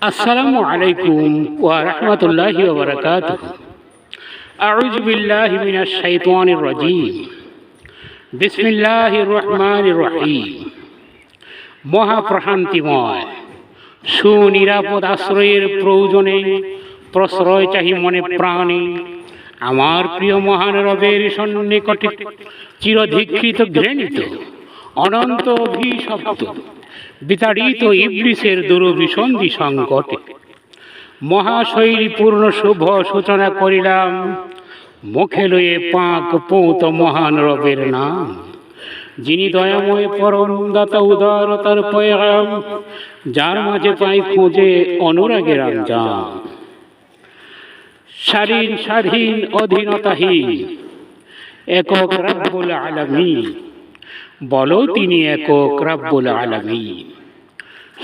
আসসালামু আলাইকুম ওয়া রাহমাতুল্লাহি ওয়া বারাকাতুহু। আউযু বিল্লাহি মিনাশ শাইতানির রাজীম। বিসমিল্লাহির রহমানির রহিম। মহাপ্রশান্তিময় সুনিরাপদ আশ্রয়ের প্রয়োজনে প্রশ্রয় চাহি মনে প্রাণে। আমার প্রিয় মহান রবের সন্নিকটে চিরধিকৃত ঘৃণিত অনন্ত অভিশপ্ত বিতাড়িত ইবলিসের দুরভিসন্ধি সংকটে মহাশৈলীপূর্ণ শুভ সূচনা করিলাম, মুখে লয়ে পাক পৌত মহান রবের নাম। যিনি দয়াময় পরম দাতা উদারতার পয়গাম, যার মাঝে পাই খোঁজে অনুরাগের আঞ্জাম। স্বাধীন স্বাধীন অধীনতাহীন একক রব্বুল আলামিন, বলো তিনি একক রব্বুল আলামিন।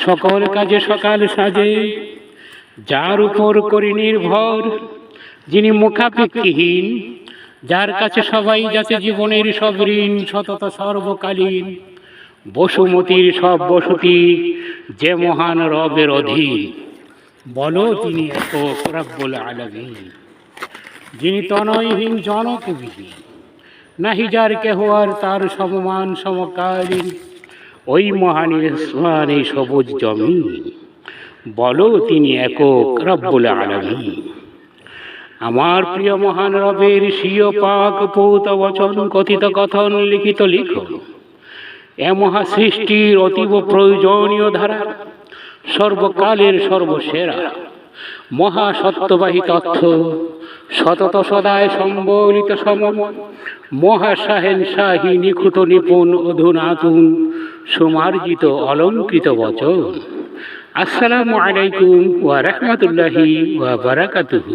সকল কাজে সকাল সাজে যার উপর করি নির্ভর, যিনি মুখাপেক্ষিহীন, যার কাছে সবাই যাতে জীবনের সব ঋণ সতত সর্বকালীন। বসুমতির সব বসতি যে মহান রবের অধীন, বলো তিনি একক রব্বুল আলামিন। যিনি তনয়হীন জনকবিহীন, নাহি যার কেহ আর তার সমমান সমকালীন। ওই মহানের সোহানে সবুজ জমিন, বলো তিনি একক রব্বুল আলামিন। আমার প্রিয় মহান রবের স্বীয় পাক পৌত বচন কথিত কথন লিখিত লিখন এ মহা সৃষ্টির অতীব প্রয়োজনীয় ধারা, সর্বকালের সর্বসেরা মহা সত্যবাহী তথ্য, সতত সদায় সম্বলিত সময় মহাসাহেন শাহী নিখুঁত নিপুণ অধুনাতুন সুমার্জিত অলঙ্কৃত বচন। আসসালামু আলাইকুম ওয়া রাহমাতুল্লাহি ওয়া বারাকাতুহু।